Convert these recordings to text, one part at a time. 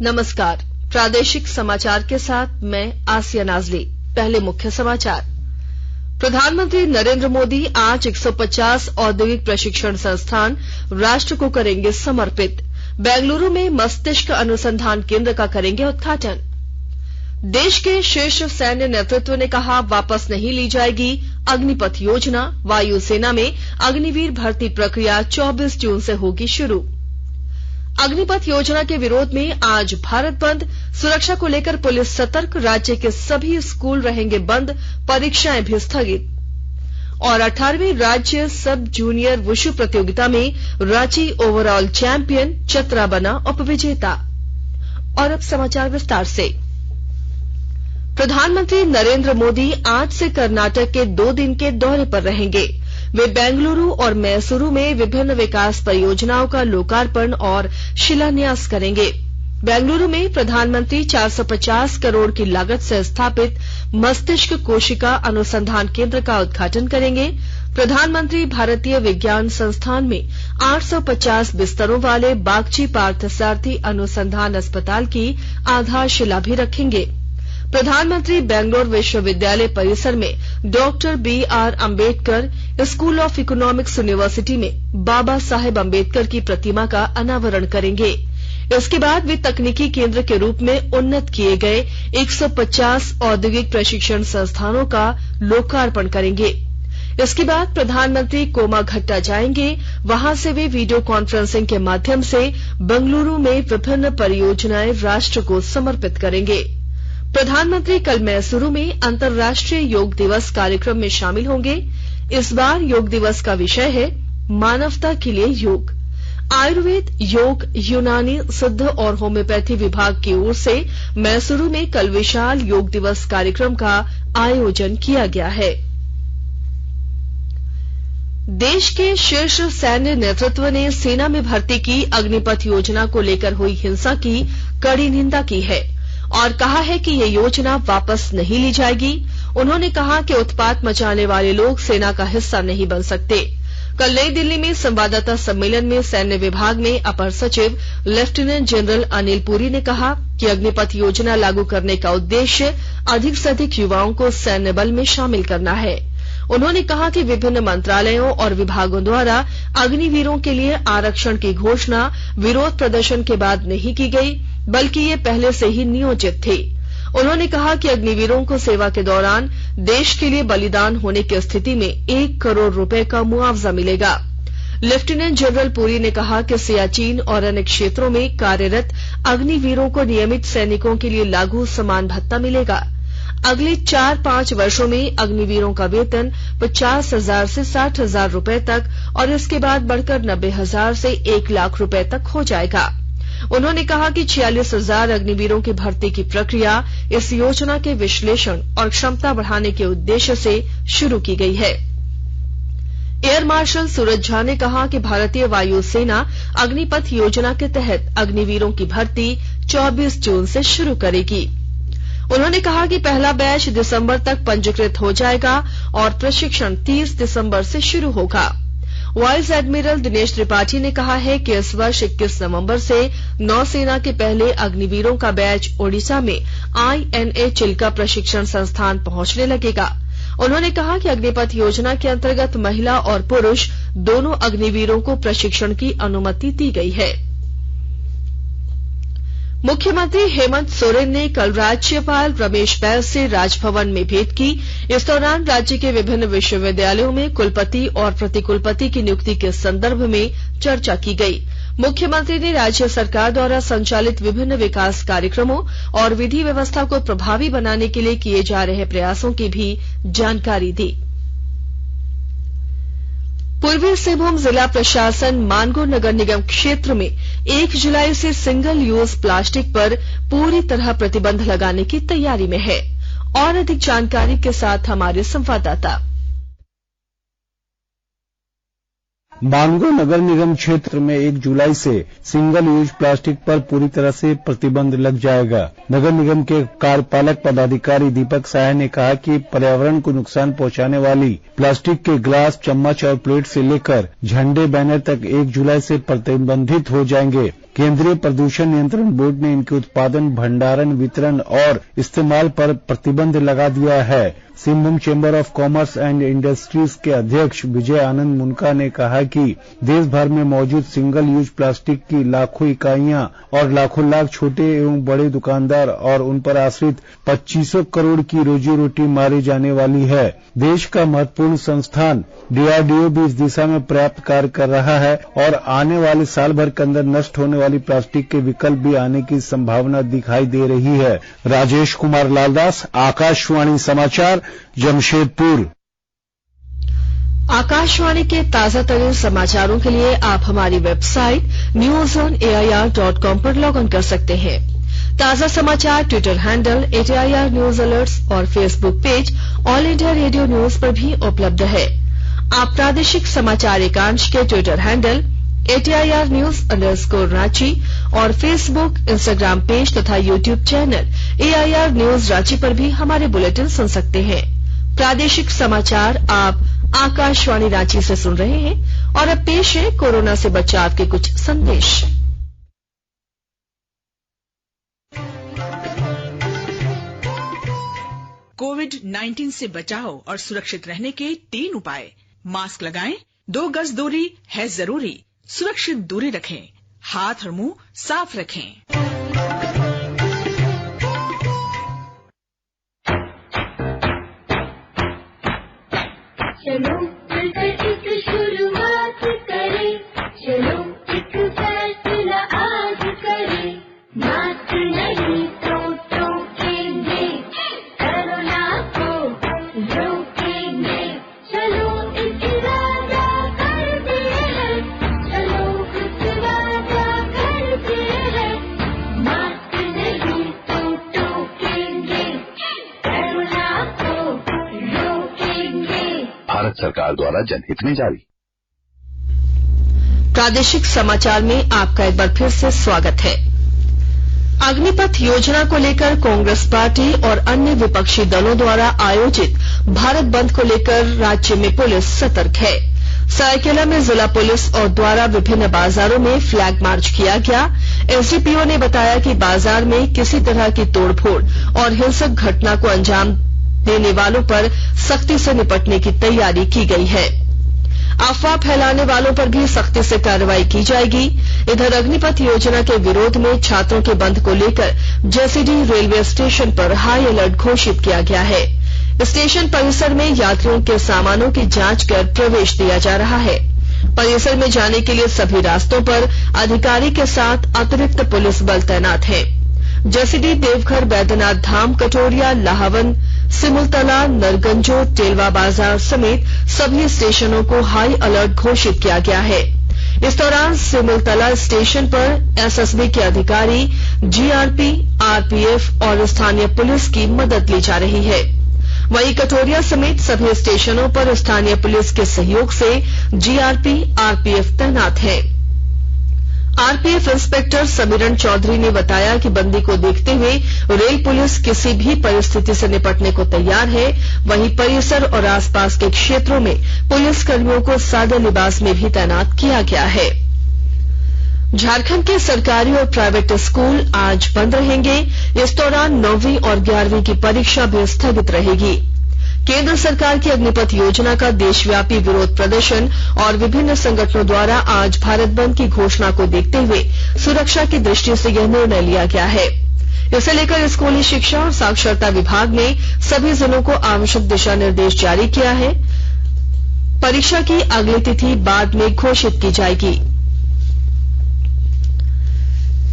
नमस्कार, प्रादेशिक समाचार के साथ मैं आसिया नाजली। पहले मुख्य समाचार। प्रधानमंत्री नरेंद्र मोदी आज 150 औद्योगिक प्रशिक्षण संस्थान राष्ट्र को करेंगे समर्पित। बेंगलुरु में मस्तिष्क अनुसंधान केंद्र का करेंगे उद्घाटन। देश के शीर्ष सैन्य नेतृत्व ने कहा, वापस नहीं ली जाएगी अग्निपथ योजना। वायुसेना में अग्निवीर भर्ती प्रक्रिया 24 जून से होगी शुरू। अग्निपथ योजना के विरोध में आज भारत बंद। सुरक्षा को लेकर पुलिस सतर्क। राज्य के सभी स्कूल रहेंगे बंद, परीक्षाएं भी स्थगित। और 18वीं राज्य सब जूनियर वुशु प्रतियोगिता में रांची ओवरऑल चैंपियन, चतरा बना उपविजेता। और अब समाचार विस्तार से। प्रधानमंत्री नरेंद्र मोदी आज से कर्नाटक के 2 दिन के दौरे पर रहेंगे। वे बेंगलुरु और मैसूरू में विभिन्न विकास परियोजनाओं का लोकार्पण और शिलान्यास करेंगे। बेंगलुरु में प्रधानमंत्री 450 करोड़ की लागत से स्थापित मस्तिष्क कोशिका अनुसंधान केंद्र का उद्घाटन करेंगे। प्रधानमंत्री भारतीय विज्ञान संस्थान में 850 बिस्तरों वाले बागची पार्थसारथी अनुसंधान अस्पताल की आधारशिला भी रखेंगे। प्रधानमंत्री बेंगलोर विश्वविद्यालय परिसर में doctor B.R. Ambedkar school of economics university में बाबा साहेब अम्बेडकर की प्रतिमा का अनावरण करेंगे। इसके बाद वे तकनीकी केंद्र के रूप में उन्नत किए गए 150 औद्योगिक प्रशिक्षण संस्थानों का लोकार्पण करेंगे। इसके बाद प्रधानमंत्री कोमाघट्टा जाएंगे। वहां से वे वीडियो कॉन्फ्रेंसिंग के माध्यम से बेंगलुरु में विभिन्न परियोजनाएं राष्ट्र को समर्पित करेंगे। प्रधानमंत्री कल मैसूरू में अंतर्राष्ट्रीय योग दिवस कार्यक्रम में शामिल होंगे। इस बार योग दिवस का विषय है मानवता के लिए योग। आयुर्वेद, योग, यूनानी, सिद्ध और होम्योपैथी विभाग की ओर से मैसूरू में कल विशाल योग दिवस कार्यक्रम का आयोजन किया गया है। देश के शीर्ष सैन्य नेतृत्व ने सेना में भर्ती की अग्निपथ योजना को लेकर हुई हिंसा की कड़ी निंदा की है और कहा है कि ये योजना वापस नहीं ली जाएगी। उन्होंने कहा कि उत्पात मचाने वाले लोग सेना का हिस्सा नहीं बन सकते। कल नई दिल्ली में संवाददाता सम्मेलन में सैन्य विभाग में अपर सचिव लेफ्टिनेंट जनरल अनिल पुरी ने कहा कि अग्निपथ योजना लागू करने का उद्देश्य अधिक से अधिक युवाओं को सैन्य बल में शामिल करना है। उन्होंने कहा कि विभिन्न मंत्रालयों और विभागों द्वारा अग्निवीरों के लिए आरक्षण की घोषणा विरोध प्रदर्शन के बाद नहीं की गई, बल्कि ये पहले से ही नियोजित थे। उन्होंने कहा कि अग्निवीरों को सेवा के दौरान देश के लिए बलिदान होने की स्थिति में 1 करोड़ रुपए का मुआवजा मिलेगा। लेफ्टिनेंट जनरल पुरी ने कहा कि सियाचिन और अन्य क्षेत्रों में कार्यरत अग्निवीरों को नियमित सैनिकों के लिए लागू समान भत्ता मिलेगा। अगले 4-5 वर्षों में अग्निवीरों का वेतन 50,000 से 60,000 रुपए तक और इसके बाद बढ़कर 90,000 से 1 लाख रुपए तक हो जाएगा। उन्होंने कहा कि 46,000 अग्निवीरों की भर्ती की प्रक्रिया इस योजना के विश्लेषण और क्षमता बढ़ाने के उद्देश्य से शुरू की गई है। एयर मार्शल सूरज झा ने कहा कि भारतीय वायुसेना अग्निपथ योजना के तहत अग्निवीरों की भर्ती 24 जून से शुरू करेगी। उन्होंने कहा कि पहला बैच दिसंबर तक पंजीकृत हो जाएगा और प्रशिक्षण 30 दिसंबर से शुरू होगा। वाइस एडमिरल दिनेश त्रिपाठी ने कहा है कि इस वर्ष 21 नवंबर से नौसेना के पहले अग्निवीरों का बैच ओडिशा में INA चिल्का प्रशिक्षण संस्थान पहुंचने लगेगा। उन्होंने कहा कि अग्निपथ योजना के अंतर्गत महिला और पुरुष दोनों अग्निवीरों को प्रशिक्षण की अनुमति दी गई है। मुख्यमंत्री हेमंत सोरेन ने कल राज्यपाल रमेश बैस से राजभवन में भेंट की। इस दौरान राज्य के विभिन्न विश्वविद्यालयों में कुलपति और प्रतिकुलपति की नियुक्ति के संदर्भ में चर्चा की गई। मुख्यमंत्री ने राज्य सरकार द्वारा संचालित विभिन्न विकास कार्यक्रमों और विधि व्यवस्था को प्रभावी बनाने के लिए किए जा रहे प्रयासों की भी जानकारी दी। पूर्वी सिंहभूम जिला प्रशासन मानगो नगर निगम क्षेत्र में 1 जुलाई से सिंगल यूज प्लास्टिक पर पूरी तरह प्रतिबंध लगाने की तैयारी में है। और अधिक जानकारी के साथ हमारे संवाददाता। मानगो नगर निगम क्षेत्र में 1 जुलाई से सिंगल यूज प्लास्टिक पर पूरी तरह से प्रतिबंध लग जाएगा। नगर निगम के कार्यपालक पदाधिकारी दीपक साय ने कहा कि पर्यावरण को नुकसान पहुंचाने वाली प्लास्टिक के ग्लास, चम्मच और प्लेट से लेकर झंडे, बैनर तक 1 जुलाई से प्रतिबंधित हो जाएंगे। केंद्रीय प्रदूषण नियंत्रण बोर्ड ने इनके उत्पादन, भंडारण, वितरण और इस्तेमाल पर प्रतिबंध लगा दिया है। Singhbhum chamber of commerce and industries के अध्यक्ष विजय आनंद मुनका ने कहा कि देश भर में मौजूद सिंगल यूज प्लास्टिक की लाखों इकाइयां और लाखों लाख छोटे एवं बड़े दुकानदार और उन पर आश्रित 2500 करोड़ की रोजी रोटी मारी जाने वाली है। देश का महत्वपूर्ण संस्थान DRDO भी इस दिशा में पर्याप्त कार्य कर रहा है और आने वाले साल भर के अंदर नष्ट होने वाली प्लास्टिक के विकल्प भी आने की संभावना दिखाई दे रही है। राजेश कुमार लालदास, आकाशवाणी समाचार, जमशेदपुर। आकाशवाणी के ताजा तरीन समाचारों के लिए आप हमारी वेबसाइट newsonair.com पर लॉग इन कर सकते हैं। ताजा समाचार Twitter handle @AIR news alerts और Facebook page All India Radio News पर भी उपलब्ध है। आप प्रादेशिक समाचार एकांश के ट्विटर हैंडल @AIR News_Ranchi और फेसबुक, इंस्टाग्राम पेज तथा YouTube channel AIR news Ranchi पर भी हमारे बुलेटिन सुन सकते हैं। प्रादेशिक समाचार आप आकाशवाणी रांची से सुन रहे हैं और अब पेश है कोरोना से बचाव के कुछ संदेश। कोविड-19 से बचाव और सुरक्षित रहने के 3 उपाय। मास्क लगाएं, 2 गज दूरी है जरूरी, सुरक्षित दूरी रखें, हाथ और मुंह साफ रखें। चलो मिलकर एक शुरुआत करें, चलो एक फैसला आज करें, मास्क नहीं तो टोकेंगे, कोरोना को रोकेंगे। चलो एक इरादा करते हैं, चलो एक इरादा करते हैं, मास्क नहीं तो टोकेंगे, कोरोना को रोकेंगे। भारत सरकार द्वारा जनहित में जारी। प्रादेशिक समाचार में आपका एक बार फिर से स्वागत है। अग्निपथ योजना को लेकर कांग्रेस पार्टी और अन्य विपक्षी दलों द्वारा आयोजित भारत बंद को लेकर राज्य में पुलिस सतर्क है। सरायकेला में जिला पुलिस और द्वारा विभिन्न बाजारों में फ्लैग मार्च किया गया। एसडीपीओ ने बताया कि बाजार में किसी तरह की तोड़फोड़ और हिंसक घटना को अंजाम देने वालों पर सख्ती से निपटने की तैयारी की गई है। अफवाह फैलाने वालों पर भी सख्ती से कार्रवाई की जाएगी। इधर अग्निपथ योजना के विरोध में छात्रों के बंद को लेकर जसीडीह रेलवे स्टेशन पर हाई अलर्ट घोषित किया गया है। स्टेशन परिसर में यात्रियों के सामानों की जांच कर प्रवेश दिया जा रहा है। परिसर में जाने के लिए सभी रास्तों पर अधिकारी के साथ अतिरिक्त पुलिस बल तैनात है। जसीडीह, देवघर, बैद्यनाथ धाम, कटोरिया, लाहवन, सिमुलतला, नरगंजो, टेलवा बाजार समेत सभी स्टेशनों को हाई अलर्ट घोषित किया गया है। इस दौरान सिमुलतला स्टेशन पर एसएसबी के अधिकारी, जीआरपी, आरपीएफ और स्थानीय पुलिस की मदद ली जा रही है। वहीं कटोरिया समेत सभी स्टेशनों पर स्थानीय पुलिस के सहयोग से जीआरपी, आरपीएफ तैनात है। आरपीएफ इंस्पेक्टर समीरण चौधरी ने बताया कि बंदी को देखते हुए रेल पुलिस किसी भी परिस्थिति से निपटने को तैयार है। वहीं परिसर और आसपास के क्षेत्रों में पुलिस कर्मियों को सादे लिबास में भी तैनात किया गया है। झारखंड के सरकारी और प्राइवेट स्कूल आज बंद रहेंगे। इस दौरान 9वीं और 11वीं की परीक्षा भी स्थगित रहेगी। केंद्र सरकार की अग्निपथ योजना का देशव्यापी विरोध प्रदर्शन और विभिन्न संगठनों द्वारा आज भारत बंद की घोषणा को देखते हुए सुरक्षा की दृष्टि से यह निर्णय लिया गया है। इसे लेकर स्कूली शिक्षा और साक्षरता विभाग ने सभी जिलों को आवश्यक दिशा निर्देश जारी किया है। परीक्षा की अगली तिथि बाद में घोषित की जाएगी।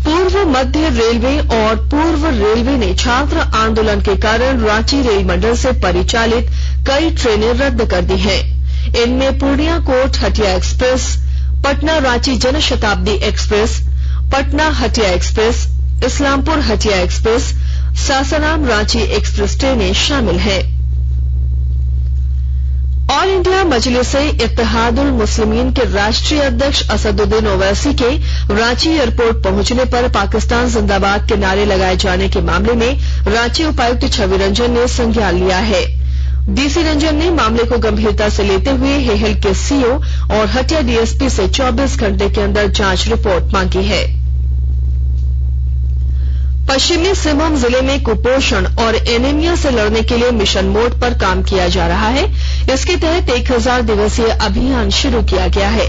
पूर्व मध्य रेलवे और पूर्व रेलवे ने छात्र आंदोलन के कारण रांची रेल मंडल से परिचालित कई ट्रेनें रद्द कर दी हैं। इनमें Purnia Court Hatia express, Patna Ranchi Janshatabdi express, Patna Hatia express, Islampur Hatia express, Sasaram Ranchi express ट्रेनें शामिल हैं। ऑल इंडिया मजलिस-ए-इत्तेहादुल मुस्लिमीन के राष्ट्रीय अध्यक्ष असदुद्दीन ओवैसी के रांची एयरपोर्ट पहुंचने पर पाकिस्तान जिंदाबाद के नारे लगाए जाने के मामले में रांची उपायुक्त छवि रंजन ने संज्ञान लिया है। डीसी रंजन ने मामले को गंभीरता से लेते हुए हेहल के सीओ और हटिया डीएसपी से 24 घंटे के अंदर जांच रिपोर्ट मांगी है। पश्चिमी सिंहभूम जिले में कुपोषण और एनीमिया से लड़ने के लिए मिशन मोड पर काम किया जा रहा है। इसके तहत 1000 दिवसीय अभियान शुरू किया गया है।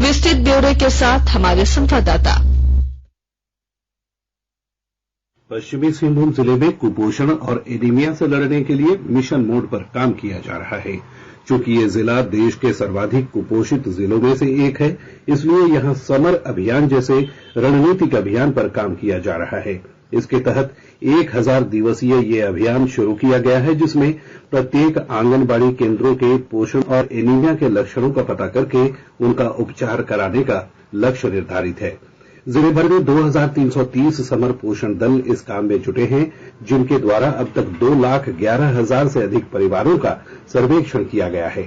विस्तृत ब्यौरे के साथ हमारे संवाददाता। पश्चिमी सिंहभूम जिले में कुपोषण और एनीमिया से लड़ने के लिए मिशन मोड पर काम किया जा रहा है। चूंकि ये जिला देश के सर्वाधिक कुपोषित जिलों में से एक है, इसलिए यहां समर अभियान जैसे रणनीतिक अभियान पर काम किया जा रहा है। इसके तहत 1000 दिवसीय ये अभियान शुरू किया गया है, जिसमें प्रत्येक आंगनबाड़ी केंद्रों के पोषण और एनीमिया के लक्षणों का पता करके उनका उपचार कराने का लक्ष्य निर्धारित है। जिले भर में 2330 समर पोषण दल इस काम में जुटे हैं, जिनके द्वारा अब तक 2,11,000 से अधिक परिवारों का सर्वेक्षण किया गया है।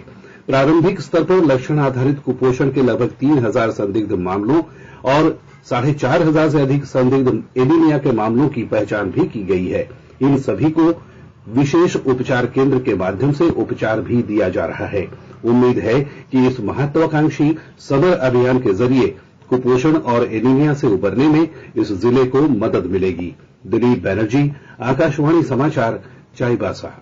प्रारंभिक स्तर पर लक्षण आधारित कुपोषण के लगभग 3000 संदिग्ध मामलों और 4500 से अधिक संदिग्ध एनीमिया के मामलों की पहचान भी की गई है। इन सभी को विशेष उपचार केंद्र के माध्यम से उपचार भी दिया जा रहा है। उम्मीद है कि इस महत्वाकांक्षी समर अभियान के जरिए कुपोषण और एनीमिया से उबरने में इस जिले को मदद मिलेगी। दिलीप बैनर्जी, आकाशवाणी समाचार, चाईबासा।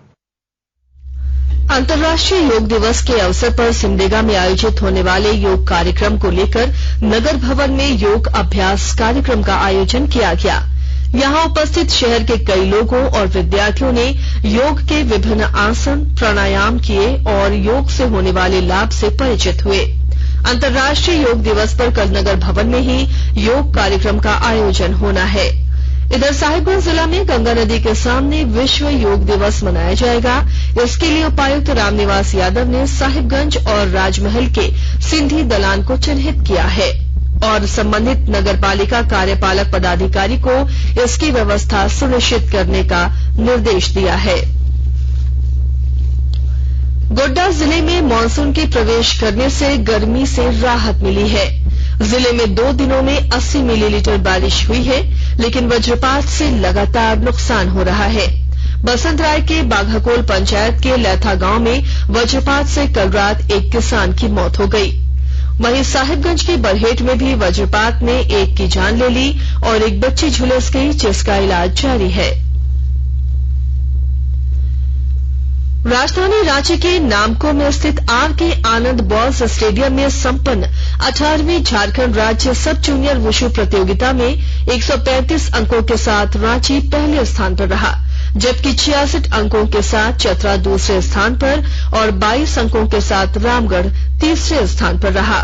अंतर्राष्ट्रीय योग दिवस के अवसर पर सिमडेगा में आयोजित होने वाले योग कार्यक्रम को लेकर नगर भवन में योग अभ्यास कार्यक्रम का आयोजन किया गया। यहां उपस्थित शहर के कई लोगों और विद्यार्थियों ने योग के विभिन्न आसन, प्राणायाम किए और योग से होने वाले लाभ से परिचित हुए। अंतर्राष्ट्रीय योग दिवस पर कल नगर भवन में ही योग कार्यक्रम का आयोजन होना है। इधर साहिबगंज जिला में गंगा नदी के सामने विश्व योग दिवस मनाया जाएगा। इसके लिए उपायुक्त रामनिवास यादव ने साहिबगंज और राजमहल के सिंधी दलान को चिन्हित किया है और संबंधित नगरपालिका कार्यपालक पदाधिकारी को इसकी व्यवस्था सुनिश्चित करने का निर्देश दिया है। गोड्डा जिले में मानसून के प्रवेश करने से गर्मी से राहत मिली है। जिले में 2 दिनों में 80 मिलीलीटर बारिश हुई है, लेकिन वज्रपात से लगातार नुकसान हो रहा है। बसंतराय के बाघाकोल पंचायत के लैथा गांव में वज्रपात से कल रात एक किसान की मौत हो गई। वहीं साहिबगंज के बरहेट में भी वज्रपात ने एक की जान ले ली और एक बच्ची झुलस गई, जिसका इलाज जारी है। राजधानी रांची के नामको में स्थित आर.के. आनंद बॉयज स्टेडियम में संपन्न 18वीं झारखंड राज्य सब जूनियर वुशु प्रतियोगिता में 135 अंकों के साथ रांची पहले स्थान पर रहा, जबकि 66 अंकों के साथ चतरा दूसरे स्थान पर और 22 अंकों के साथ रामगढ़ तीसरे स्थान पर रहा।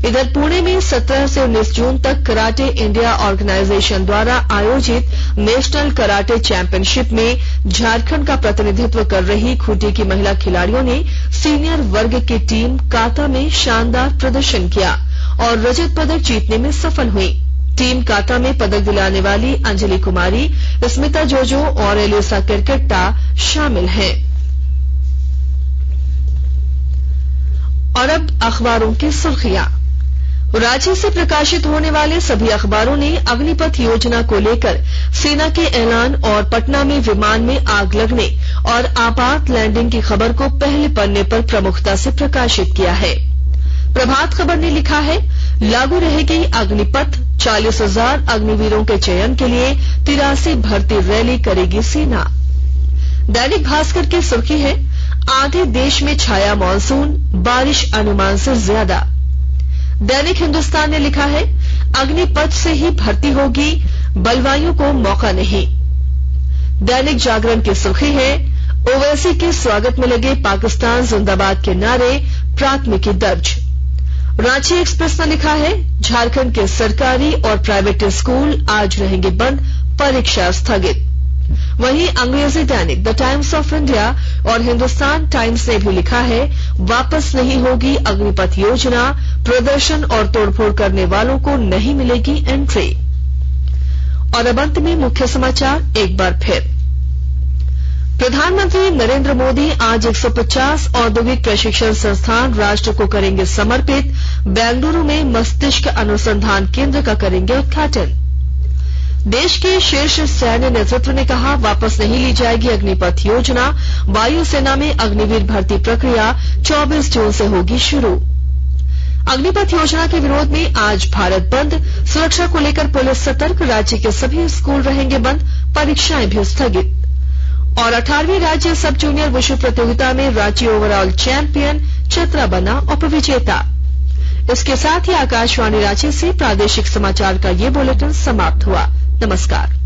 इधर पुणे में 17 से 19 जून तक कराटे इंडिया ऑर्गेनाइजेशन द्वारा आयोजित नेशनल कराटे चैंपियनशिप में झारखंड का प्रतिनिधित्व कर रही खूंटी की महिला खिलाड़ियों ने सीनियर वर्ग की टीम काता में शानदार प्रदर्शन किया और रजत पदक जीतने में सफल हुई। टीम काता में पदक दिलाने वाली अंजलि कुमारी, स्मिता जोजो और एलिसा किरकिट्टा शामिल हैं। और अब अखबारों की सुर्खियां। रांची से प्रकाशित होने वाले सभी अखबारों ने अग्निपथ योजना को लेकर सेना के ऐलान और पटना में विमान में आग लगने और आपात लैंडिंग की खबर को पहले पन्ने पर प्रमुखता से प्रकाशित किया है। प्रभात खबर ने लिखा है, लागू रहेगी अग्निपथ, 40,000 अग्निवीरों के चयन के लिए 83 भर्ती रैली करेगी सेना। दैनिक भास्कर की सुर्खी है, आधे देश में छाया मानसून, बारिश अनुमान से ज्यादा। दैनिक हिंदुस्तान ने लिखा है, अग्निपथ से ही भर्ती होगी, बलवाइयों को मौका नहीं। दैनिक जागरण की सुर्खी है, ओवैसी के स्वागत में लगे पाकिस्तान जिंदाबाद के नारे, प्राथमिकी दर्ज। रांची एक्सप्रेस ने लिखा है, झारखंड के सरकारी और प्राइवेट स्कूल आज रहेंगे बंद, परीक्षा स्थगित। वहीं अंग्रेजी दैनिक द टाइम्स ऑफ इंडिया और हिंदुस्तान टाइम्स ने भी लिखा है, वापस नहीं होगी अग्निपथ योजना, प्रदर्शन और तोड़फोड़ करने वालों को नहीं मिलेगी एंट्री। और अब अंत में मुख्य समाचार एक बार फिर। प्रधानमंत्री नरेंद्र मोदी आज 150 औद्योगिक प्रशिक्षण संस्थान राष्ट्र को करेंगे समर्पित। बेंगलुरु में मस्तिष्क अनुसंधान केंद्र का करेंगे उद्घाटन। देश के शीर्ष सैन्य नेतृत्व ने कहा, वापस नहीं ली जाएगी अग्निपथ योजना। वायुसेना में अग्निवीर भर्ती प्रक्रिया 24 जून से होगी शुरू। अग्निपथ योजना के विरोध में आज भारत बंद। सुरक्षा को लेकर पुलिस सतर्क। राज्य के सभी स्कूल रहेंगे बंद, परीक्षाएं भी स्थगित। और 18वीं राज्य सब जूनियर वुशु प्रतियोगिता में राज्य ओवरऑल चैंपियन चतरा बना उपविजेता। इसके साथ ही आकाशवाणी रांची से प्रादेशिक समाचार का ये बुलेटिन समाप्त हुआ। नमस्कार।